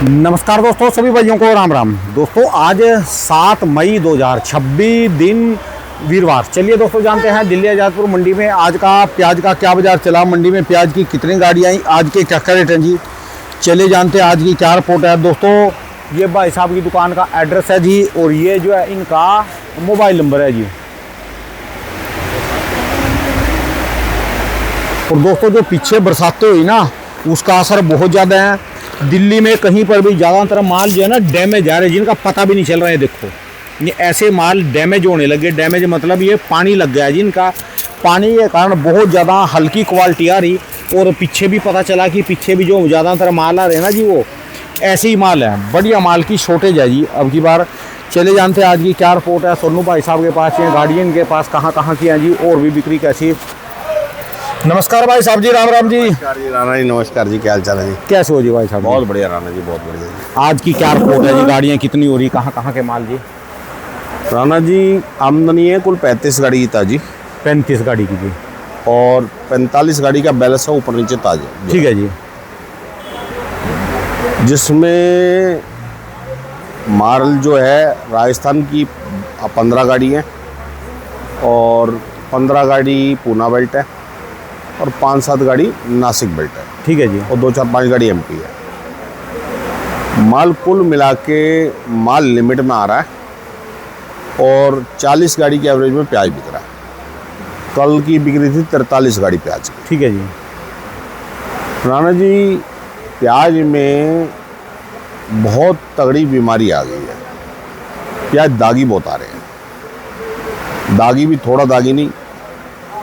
नमस्कार दोस्तों, सभी भाइयों को राम राम। दोस्तों आज 7 मई 2026 दिन वीरवार। चलिए दोस्तों जानते हैं दिल्ली आजादपुर मंडी में आज का प्याज का क्या बाजार चला, मंडी में प्याज की कितनी गाड़ियाँ आई, आज के क्या रेट हैं जी। चलिए जानते हैं आज की क्या रिपोर्ट है। दोस्तों ये भाई साहब की दुकान का एड्रेस है जी, और ये जो है इनका मोबाइल नंबर है जी। और दोस्तों जो पीछे बरसातें हुई ना, उसका असर बहुत ज़्यादा है। दिल्ली में कहीं पर भी ज़्यादातर माल जो है ना डैमेज आ रहे हैं, जिनका पता भी नहीं चल रहा है। देखो ये ऐसे माल डैमेज होने लगे। डैमेज मतलब ये पानी लग गया है जिनका, पानी के कारण बहुत ज़्यादा हल्की क्वालिटी आ रही। और पीछे भी पता चला कि पीछे भी जो ज़्यादातर माल आ रहे हैं ना जी, वो ऐसे ही माल है। बढ़िया माल की शॉर्टेज है जी अब की बार। चले जानते हैं आज की क्या रिपोर्ट है। सोनू भाई साहब के पास ये गाड़ियाँ इनके पास कहाँ की हैं जी, और भी बिक्री कैसी। नमस्कार भाई साहब जी, राम राम जी। नमस्कार जी राणा जी, नमस्कार जी, क्या हाल चाल है जी। कैसे हो जी भाई साहब? बहुत बढ़िया राणा जी, बहुत बढ़िया जी। आज की क्या रिपोर्ट है जी, गाड़ियाँ कितनी हो रही, कहाँ के माल जी? राणा जी आमदनी है कुल 35 गाड़ी की ताजी, 35 गाड़ी की जी, और 45 गाड़ी का बैलेंस है ऊपर नीचे ताजा। ठीक है जी। जिसमें माल जो है राजस्थान की 15 गाड़ी है, और 15 गाड़ी पूना बेल्ट है, और 5-7 गाड़ी नासिक बेल्ट है, ठीक है जी। और 2-4-5 गाड़ी एमपी है। माल कुल मिला के माल लिमिट में आ रहा है, और 40 गाड़ी की एवरेज में प्याज बिक रहा है। कल की बिक्री थी 43 गाड़ी प्याज की। ठीक है जी। राणा जी प्याज में बहुत तगड़ी बीमारी आ गई है। प्याज दागी बहुत आ रहे हैं। दागी भी थोड़ा दागी नहीं,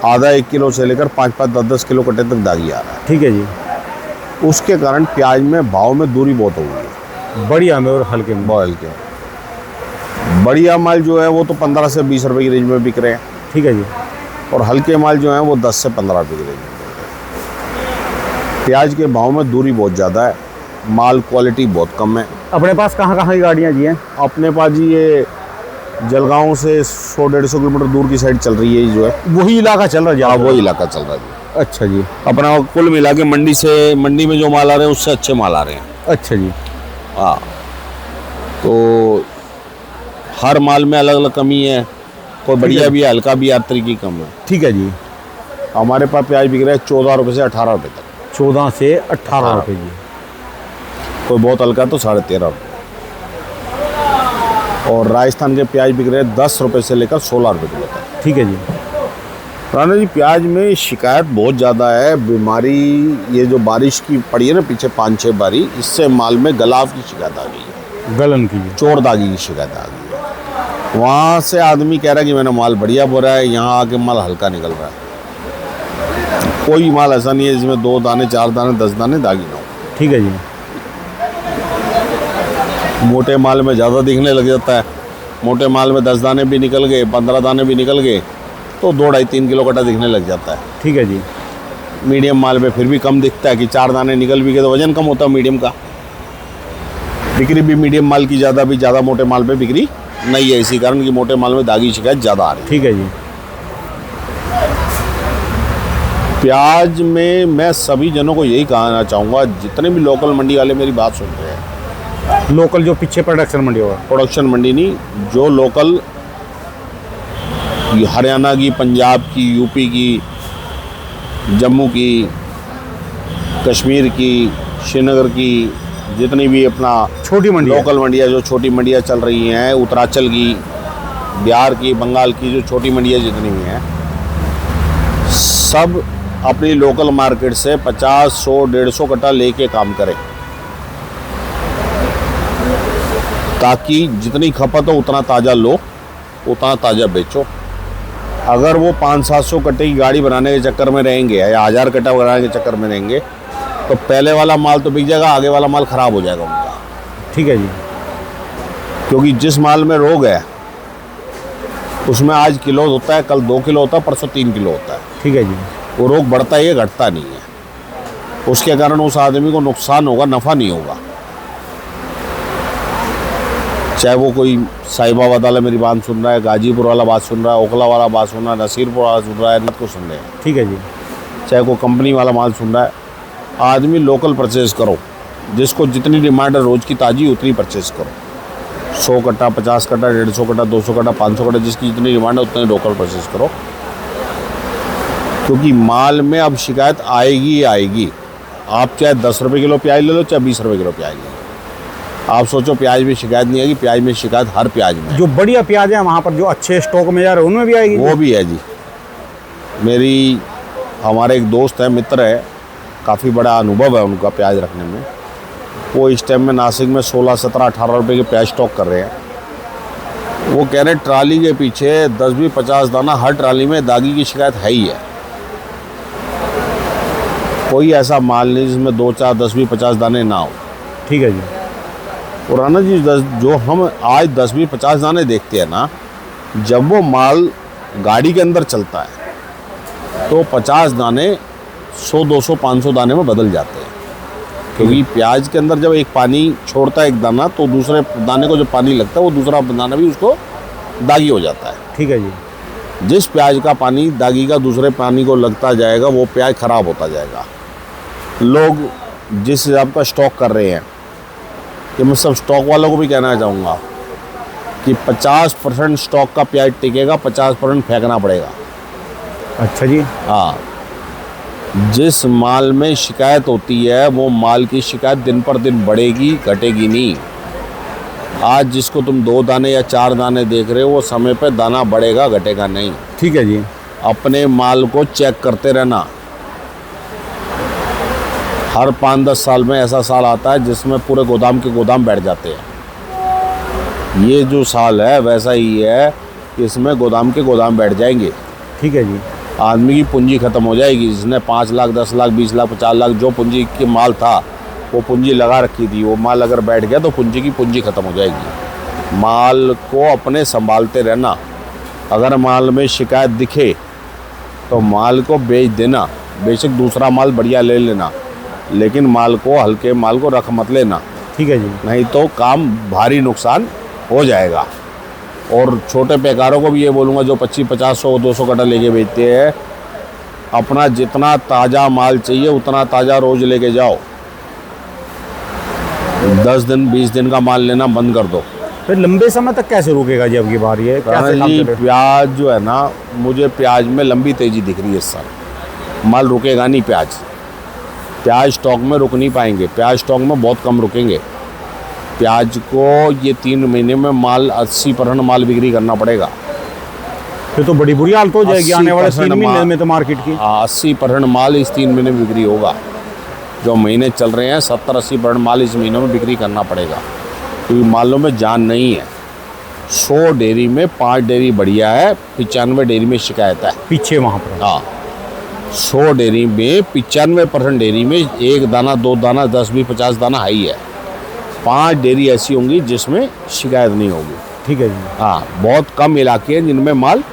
आधा 1 किलो से लेकर 5-5, 10-10 किलो कट्टे तक दागी आ रहा है। ठीक है जी। उसके कारण प्याज में भाव में दूरी बहुत हो गई है। बढ़िया में और हल्के में। बॉयल के बढ़िया माल जो है वो तो 15 से 20 रुपए की रेंज में बिक रहे हैं, ठीक है जी। और हल्के माल जो है वो 10 से 15 रुपए की रेंज में बिक रहे हैं। प्याज के भाव में दूरी बहुत ज़्यादा है, माल क्वालिटी बहुत कम है। अपने पास कहाँ की गाड़ियाँ जी हैं? अपने पास जी ये जलगांव से 100-150 किलोमीटर दूर की साइड चल रही है जो है, वही इलाका चल रहा है? हाँ वो इलाका चल रहा है जी। अच्छा जी। अपना कुल मिला के मंडी में जो माल आ रहे हैं उससे अच्छे माल आ रहे हैं। अच्छा जी। हाँ, तो हर माल में अलग अलग कमी है, कोई बढ़िया भी है, हल्का भी, हर तरीके की कम है। ठीक है जी। हमारे पास प्याज बिक रहा है 14 रुपये से 18 रुपये तक। 14 से 18 रुपये जी। कोई बहुत हल्का तो 13.5 रुपये। और राजस्थान के प्याज बिक रहे हैं 10 रुपये से लेकर 16 रुपये किलो तक। ठीक है जी। राणा जी प्याज में शिकायत बहुत ज़्यादा है। बीमारी ये जो बारिश की पड़ी है ना पीछे 5-6 बारी, इससे माल में गलाव की शिकायत आ गई है, गलन की, चोर दागी की शिकायत आ गई है। वहाँ से आदमी कह रहा है कि मैंने माल बढ़िया बोरा है, यहाँ आके माल हल्का निकल रहा है। कोई माल ऐसा नहीं है जिसमें 2 दाने 4 दाने 10 दाने दागी ना हो। ठीक है जी। मोटे माल में ज़्यादा दिखने लग जाता है। मोटे माल में 10 दाने भी निकल गए, 15 दाने भी निकल गए, तो 2-2.5-3 किलो कट्टा दिखने लग जाता है। ठीक है जी। मीडियम माल में फिर भी कम दिखता है कि 4 दाने निकल भी गए तो वजन कम होता है मीडियम का। बिक्री भी मीडियम माल की ज़्यादा, भी ज़्यादा मोटे माल पे बिक्री नहीं है, इसी कारण कि मोटे माल में दागी शिकायत ज़्यादा आ रही है। ठीक है जी। प्याज में मैं सभी जनों को यही कहना चाहूँगा, जितने भी लोकल मंडी वाले मेरी बात सुन रहे हैं, लोकल जो पीछे प्रोडक्शन मंडी होगा, प्रोडक्शन मंडी नहीं, जो लोकल हरियाणा की, पंजाब की, यूपी की, जम्मू की, कश्मीर की, श्रीनगर की, जितनी भी अपना छोटी मंडी लोकल मंडियाँ, जो छोटी मंडियाँ चल रही हैं, उत्तरांचल की, बिहार की, बंगाल की जो छोटी मंडियाँ जितनी भी हैं, सब अपनी लोकल मार्केट से 50, 100, 150 कट्टा लेके काम करें, ताकि जितनी खपत हो उतना ताज़ा लो, उतना ताज़ा बेचो। अगर वो 500-700 कट्टे की गाड़ी बनाने के चक्कर में रहेंगे या 1000 कट्टा बनाने के चक्कर में रहेंगे, तो पहले वाला माल तो बिक जाएगा, आगे वाला माल ख़राब हो जाएगा उनका। ठीक है जी। क्योंकि जिस माल में रोग है उसमें आज किलो होता है, कल 2 किलो होता है, परसों 3 किलो होता है। ठीक है जी। वो रोग बढ़ता ही है, घटता नहीं है। उसके कारण उस आदमी को नुकसान होगा, नफ़ा नहीं होगा। चाहे वो कोई साहिबाबाद वाला मेरी बात सुन रहा है, गाजीपुर वाला बात सुन रहा है, ओखला वाला बात सुन रहा है, नसीरपुर वाला सुन रहा है, नत को सुन रहे हैं। ठीक है जी। चाहे कोई कंपनी वाला माल सुन रहा है, आदमी लोकल परचेज करो। जिसको जितनी डिमांड है रोज़ की ताज़ी उतनी परचेस करो। 100 कट्टा, 50 कट्टा, 150 कट्टा, 200 कट्टा, 500 कट्टा, जिसकी जितनी डिमांड है उतने लोकल परचेस करो, क्योंकि माल में अब शिकायत आएगी ही आएगी। आप चाहे 10 रुपये किलो प्याज ले लो, चाहे 20 रुपये किलो प्याज ले लो, आप सोचो प्याज में शिकायत नहीं आएगी। प्याज में शिकायत हर प्याज में। जो बढ़िया प्याज है वहाँ पर, जो अच्छे स्टॉक में जा रहे हैं उनमें भी आएगी? वो भी है जी। हमारे एक दोस्त है, मित्र है, काफ़ी बड़ा अनुभव है उनका प्याज रखने में। वो इस टाइम में नासिक में 16, 17, 18 रुपये के प्याज स्टॉक कर रहे हैं। वो कह रहे हैं ट्राली के पीछे 10 भी 50 दाना हर ट्राली में दागी की शिकायत है ही है। कोई ऐसा माल नहीं जिसमें 2, 4, 10 भी 50 दाने ना हो। ठीक है जी। पुराना जी, जो हम आज 10 भी 50 दाने देखते हैं ना, जब वो माल गाड़ी के अंदर चलता है तो 50 दाने 100, 200, 500 दाने में बदल जाते हैं। क्योंकि प्याज के अंदर जब एक पानी छोड़ता है एक दाना, तो दूसरे दाने को जब पानी लगता है वो दूसरा दाना भी उसको दागी हो जाता है। ठीक है जी। जिस प्याज का पानी दागी का दूसरे पानी को लगता जाएगा वो प्याज खराब होता जाएगा। लोग जिस हिसाब का स्टॉक कर रहे हैं, कि मैं सब स्टॉक वालों को भी कहना चाहूँगा कि 50% स्टॉक का प्याज टिकेगा, 50% फेंकना पड़ेगा। अच्छा जी। हाँ, जिस माल में शिकायत होती है वो माल की शिकायत दिन पर दिन बढ़ेगी, घटेगी नहीं। आज जिसको तुम 2 दाने या 4 दाने देख रहे हो, वो समय पे दाना बढ़ेगा, घटेगा नहीं। ठीक है जी। अपने माल को चेक करते रहना। हर 5-10 साल में ऐसा साल आता है जिसमें पूरे गोदाम के गोदाम बैठ जाते हैं। ये जो साल है वैसा ही है, इसमें गोदाम के गोदाम बैठ जाएंगे। ठीक है जी। आदमी की पूंजी ख़त्म हो जाएगी। जिसने 5 लाख, 10 लाख, 20 लाख, 50 लाख जो पूंजी के माल था वो पूंजी लगा रखी थी, वो माल अगर बैठ गया तो पूंजी ख़त्म हो जाएगी। माल को अपने संभालते रहना। अगर माल में शिकायत दिखे तो माल को बेच देना। बेशक दूसरा माल बढ़िया ले लेना, लेकिन माल को, हल्के माल को रख मत लेना। ठीक है जी। नहीं तो काम भारी नुकसान हो जाएगा। और छोटे पैकारों को भी ये बोलूँगा जो 25, 50, 100, 200 कट्टा लेके बेचते हैं, अपना जितना ताज़ा माल चाहिए उतना ताज़ा रोज़ लेके जाओ। 10 दिन 20 दिन का माल लेना बंद कर दो। फिर लंबे समय तक कैसे रुकेगा जी अब की बार? ये कैसे काम जी, चलेगा? प्याज जो है ना, मुझे प्याज में लंबी तेज़ी दिख रही है इस साल। माल रुकेगा नहीं। प्याज स्टॉक में रुक नहीं पाएंगे। प्याज स्टॉक में बहुत कम रुकेंगे। प्याज को ये 3 महीने में माल 80% माल बिक्री करना पड़ेगा। फिर तो बड़ी बुरी हालत हो जाएगी आने वाले 3 महीने में तो मार्केट की। 80% माल इस 3 महीने में बिक्री होगा। जो महीने चल रहे हैं 70-80% माल इस महीनों में बिक्री करना पड़ेगा, क्योंकि मालों में जान नहीं है। 100 डेयरी में 5 डेयरी बढ़िया है, 95 डेयरी में शिकायत है। पीछे वहाँ पर? हाँ, 100 डेयरी में 95% डेयरी में 1 दाना, 2 दाना, 10 भी 50 दाना हाई है। 5 डेयरी ऐसी होंगी जिसमें शिकायत नहीं होगी। ठीक है जी। हाँ, बहुत कम इलाके हैं जिनमें माल,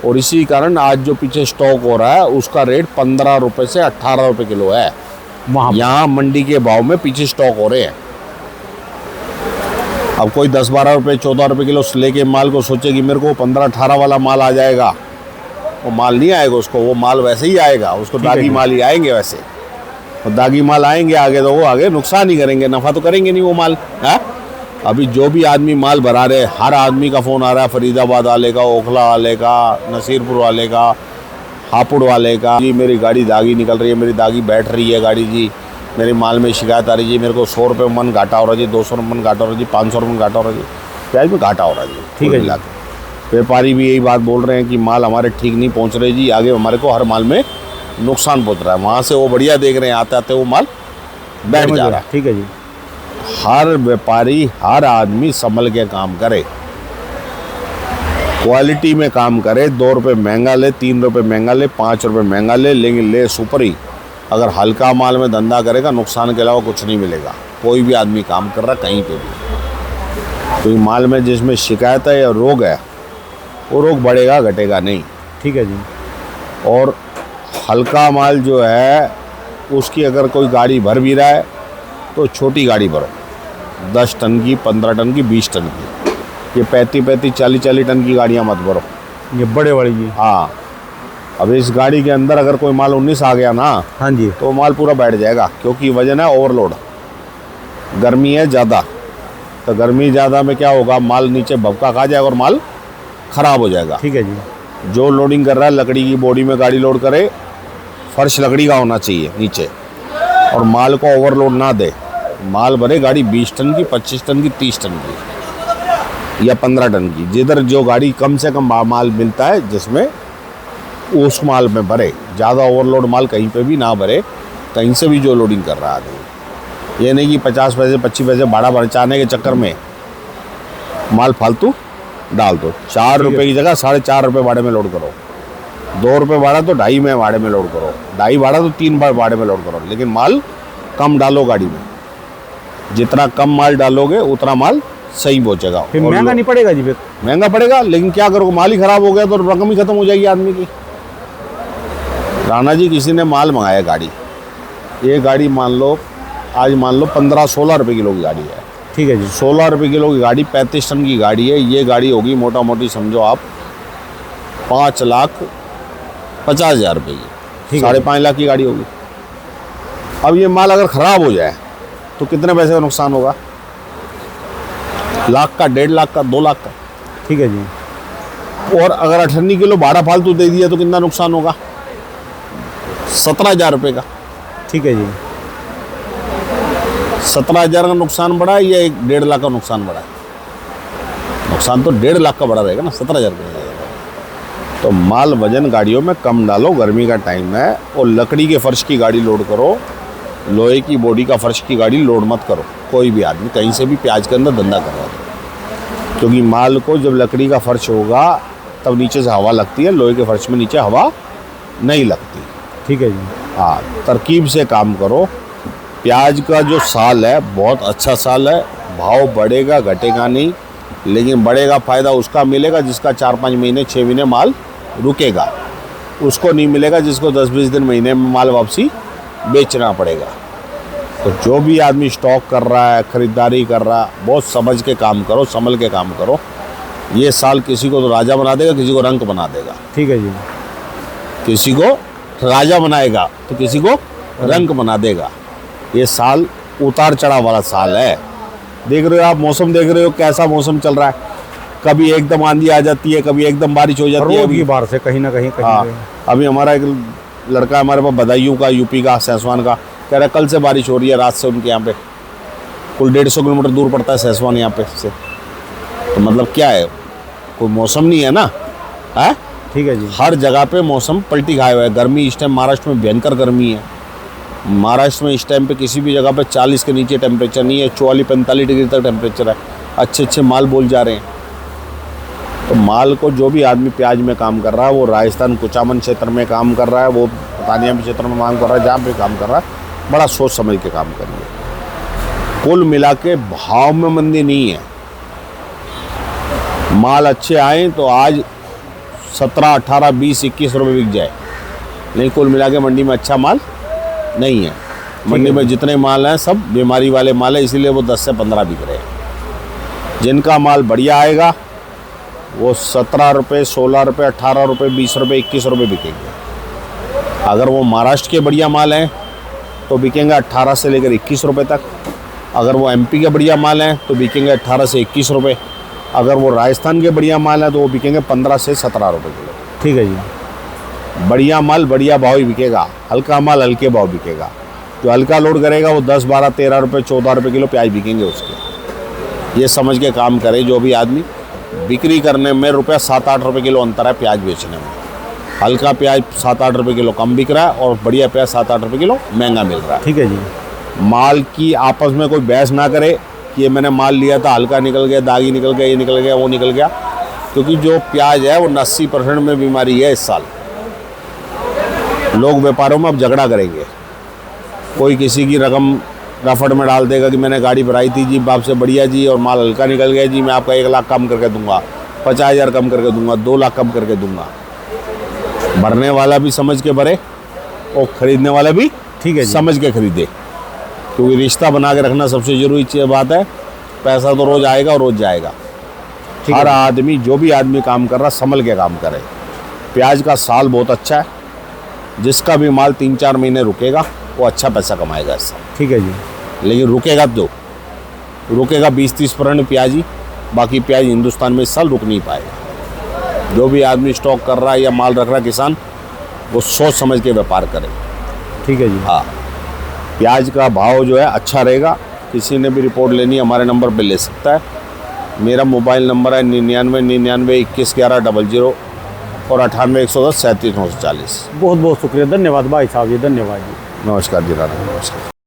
और इसी कारण आज जो पीछे स्टॉक हो रहा है उसका रेट 15 रुपये से 18 रुपये किलो है। वहाँ यहाँ मंडी के भाव में पीछे स्टॉक हो रहे हैं। अब कोई 10-12 रुपये, 14 रुपये किलो लेके माल को सोचे कि मेरे को 15-18 वाला माल आ जाएगा, वो माल नहीं आएगा उसको। वो माल वैसे ही आएगा, उसको दागी माल ही आएंगे वैसे। और दागी माल आएंगे आगे तो वो आगे नुकसान ही करेंगे, नफ़ा तो करेंगे नहीं वो माल। है अभी जो भी आदमी माल भरा रहे, हर आदमी का फ़ोन आ रहा है, फरीदाबाद वाले का, ओखला वाले का, नसीरपुर वाले का, हापुड़ वाले का, जी मेरी गाड़ी दागी निकल रही है, मेरी दागी बैठ रही है गाड़ी जी, मेरे माल में शिकायत आ रही है जी, मेरे को 100 रुपये मन घाटा हो रहा है जी, 200 रुपये मन घाटा हो रहा है जी, 500 रुपये घाटा हो रहा है जी, प्याज में घाटा हो रहा है जी। ठीक है जी। व्यापारी भी यही बात बोल रहे हैं कि माल हमारे ठीक नहीं पहुंच रहे जी, आगे हमारे को हर माल में नुकसान पहुंच रहा है। वहाँ से वो बढ़िया देख रहे हैं, आते आते वो माल बैठ जा रहा है। ठीक है जी। हर व्यापारी, हर आदमी संभल के काम करे, क्वालिटी में काम करे। 2 रुपये महंगा ले, 3 रुपये महंगा ले, 5 रुपये महंगा ले, लेकिन ले सुपर ही। अगर हल्का माल में धंधा करेगा नुकसान के अलावा कुछ नहीं मिलेगा। कोई भी आदमी काम कर रहा कहीं पे भी, तो माल में जिसमें शिकायत है या रोग है, वो रोग बढ़ेगा घटेगा नहीं। ठीक है जी। और हल्का माल जो है उसकी अगर कोई गाड़ी भर भी रहा है तो छोटी गाड़ी भरो, 10 टन की, 15 टन की, 20 टन की। ये 35-35, 40-40 टन की गाड़ियाँ मत भरो, ये बड़े वाली जी। हाँ। अब इस गाड़ी के अंदर अगर कोई माल 19 आ गया ना, हाँ जी, तो माल पूरा बैठ जाएगा, क्योंकि वजन है ओवरलोड। गर्मी है ज़्यादा, तो गर्मी ज़्यादा में क्या होगा, माल नीचे भपका खा जाएगा और माल ख़राब हो जाएगा। ठीक है जी। जो लोडिंग कर रहा है लकड़ी की बॉडी में गाड़ी लोड करे, फर्श लकड़ी का होना चाहिए नीचे, और माल को ओवरलोड ना दे। माल भरे गाड़ी 20 टन की, 25 टन की, 30 टन की या 15 टन की, जिधर जो गाड़ी कम से कम माल मिलता है जिसमें उस माल में भरे। ज़्यादा ओवरलोड माल कहीं पे भी ना भरे, कहीं से भी जो लोडिंग कर रहा आदमी। ये नहीं कि 50 पैसे 25 पैसे भाड़ा बचाने के चक्कर में माल फालतू डाल दो। 4 रुपये की जगह 4.5 रुपये भाड़े में लोड करो, 2 रुपये भाड़ा तो 2.5 में भाड़े में लोड करो, 2.5 भाड़ा तो 3 बार भाड़े में लोड करो, लेकिन माल कम डालो गाड़ी में। जितना कम माल डालोगे उतना माल सही पहुँचेगा। फिर महंगा नहीं पड़ेगा जी? फिर महंगा पड़ेगा, लेकिन क्या करोगे, माल ही ख़राब हो गया तो रकम ही ख़त्म हो जाएगी आदमी की। राणा जी, किसी ने माल मंगाया गाड़ी, ये गाड़ी मान लो आज मान लो 15-16 रुपये किलो की गाड़ी है। ठीक है जी। 16 रुपये किलो की गाड़ी 35 टन की गाड़ी है। ये गाड़ी होगी मोटा मोटी समझो आप 5,50,000 रुपये की, 5.5 लाख की गाड़ी होगी। अब ये माल अगर ख़राब हो जाए तो कितने पैसे का नुकसान होगा? लाख का, 1.5 लाख का, 2 लाख का। ठीक है जी। और अगर 18 किलो भाड़ा फालतू दे दिया तो कितना नुकसान होगा? 17,000 रुपये का। ठीक है जी। 17,000 का नुकसान बढ़ा है या 1.5 लाख का नुकसान बढ़ा है? नुकसान तो 1.5 लाख का बढ़ा रहेगा ना, 17,000 रुपये। तो माल वजन गाड़ियों में कम डालो, गर्मी का टाइम है, और लकड़ी के फर्श की गाड़ी लोड करो, लोहे की बॉडी का फर्श की गाड़ी लोड मत करो। कोई भी आदमी कहीं से भी प्याज के अंदर धंधा करवा दो, क्योंकि माल को जब लकड़ी का फर्श होगा तब नीचे से हवा लगती है, लोहे के फर्श में नीचे हवा नहीं लगती। ठीक है जी। हाँ, तरकीब से काम करो। प्याज का जो साल है बहुत अच्छा साल है, भाव बढ़ेगा घटेगा नहीं, लेकिन बढ़ेगा फ़ायदा उसका मिलेगा जिसका 4-5 महीने 6 महीने माल रुकेगा, उसको नहीं मिलेगा जिसको 10-20 दिन महीने में माल वापसी बेचना पड़ेगा। तो जो भी आदमी स्टॉक कर रहा है, ख़रीदारी कर रहा है, बहुत समझ के काम करो, संभल के काम करो। ये साल किसी को तो राजा बना देगा, किसी को रंक बना देगा। ठीक है जी। किसी को राजा बनाएगा तो किसी को रंक बना देगा। ये साल उतार चढ़ाव वाला साल है। देख रहे हो आप, मौसम देख रहे हो कैसा मौसम चल रहा है, कभी एकदम आंधी आ जाती है, कभी एकदम बारिश हो जाती है। अभी बाहर से कहीं ना कहीं हाँ, अभी हमारा एक लड़का हमारे पास बदायूं का, यूपी का, सैसवान का, कह रहा है कल से बारिश हो रही है रात से उनके यहाँ पे। कुल 150 किलोमीटर दूर पड़ता है सैसवान यहाँ पे से। तो मतलब क्या है, कोई मौसम नहीं है ना, है। ठीक है जी। हर जगह पे मौसम पलटी खाया हुआ है। गर्मी इस टाइम महाराष्ट्र में भयंकर गर्मी है। महाराष्ट्र में इस टाइम पे किसी भी जगह पे 40 के नीचे टेम्परेचर नहीं है, 44-45 डिग्री तक टेम्परेचर है। अच्छे अच्छे माल बोल जा रहे हैं। तो माल को जो भी आदमी प्याज में काम कर रहा है, वो राजस्थान कुचामन क्षेत्र में काम कर रहा है, वो पतानिया क्षेत्र में काम कर रहा है, जहाँ पे काम कर रहा है, बड़ा सोच समझ के काम करिए। कुल मिला के भाव में मंदी नहीं है। माल अच्छे आए तो आज 17, 18, 20, 21 रुपये बिक जाए, नहीं कुल मिला के मंडी में अच्छा माल नहीं है। मंडी में जितने माल हैं सब बीमारी वाले माल है, इसीलिए वो 10 से 15 बिक रहे हैं। जिनका माल बढ़िया आएगा वो 17 रुपये, 16 रुपये, 18 रुपये, 20 रुपये, 21 रुपये बिकेंगे। अगर वो महाराष्ट्र के बढ़िया माल हैं तो बिकेंगे 18 से लेकर 21 रुपये तक। अगर वो एमपी के बढ़िया माल हैं तो बिकेंगे 18 से 21 रुपये। अगर वो राजस्थान के बढ़िया माल हैं तो वो बिकेंगे 15 से 17 रुपये किलो। ठीक है जी। बढ़िया माल बढ़िया भाव ही बिकेगा, हल्का माल हल्के भाव बिकेगा। जो हल्का लोड करेगा वो 10, 12, 13 रुपये, 14 रुपये किलो प्याज बिकेंगे उसके। ये समझ के काम करे जो भी आदमी। बिक्री करने में रुपया 7-8 रुपये किलो अंतर है प्याज बेचने में। हल्का प्याज 7-8 रुपये किलो कम बिक रहा है और बढ़िया प्याज 7-8 रुपये किलो महंगा मिल रहा है। ठीक है जी। माल की आपस में कोई बहस ना करे कि ये मैंने माल लिया था हल्का निकल गया, दागी निकल गया, ये निकल गया, वो निकल गया, क्योंकि जो प्याज है वो 80% में बीमारी है। इस साल लोग व्यापारों में अब झगड़ा करेंगे। कोई किसी की रकम रफड़ में डाल देगा कि मैंने गाड़ी भराई थी जी बाप से बढ़िया जी और माल हल्का निकल गया जी, मैं आपका 1 लाख कम करके दूंगा, 50,000 कम करके दूंगा, 2 लाख कम करके दूंगा। भरने वाला भी समझ के भरे और खरीदने वाला भी ठीक है समझ के खरीदे, क्योंकि रिश्ता बना के रखना सबसे ज़रूरी बात है। पैसा तो रोज़ आएगा और रोज़ जाएगा। हर आदमी जो भी आदमी काम कर रहा संभल के काम करे। प्याज का साल बहुत अच्छा है, जिसका भी माल 3-4 महीने रुकेगा वो अच्छा पैसा कमाएगा इससे। ठीक है जी। लेकिन रुकेगा तो रुकेगा 20-30% प्याज ही, बाकी प्याज हिंदुस्तान में इस साल रुक नहीं पाएगा। जो भी आदमी स्टॉक कर रहा है या माल रख रहा है किसान, वो सोच समझ के व्यापार करे। ठीक है जी। हाँ, प्याज का भाव जो है अच्छा रहेगा। किसी ने भी रिपोर्ट लेनी है हमारे नंबर पे ले सकता है। मेरा मोबाइल नंबर है 99 और 98-110-37-940। बहुत बहुत शुक्रिया, धन्यवाद भाई साहब जी, धन्यवाद जी। नमस्कार जी राणा, नमस्कार।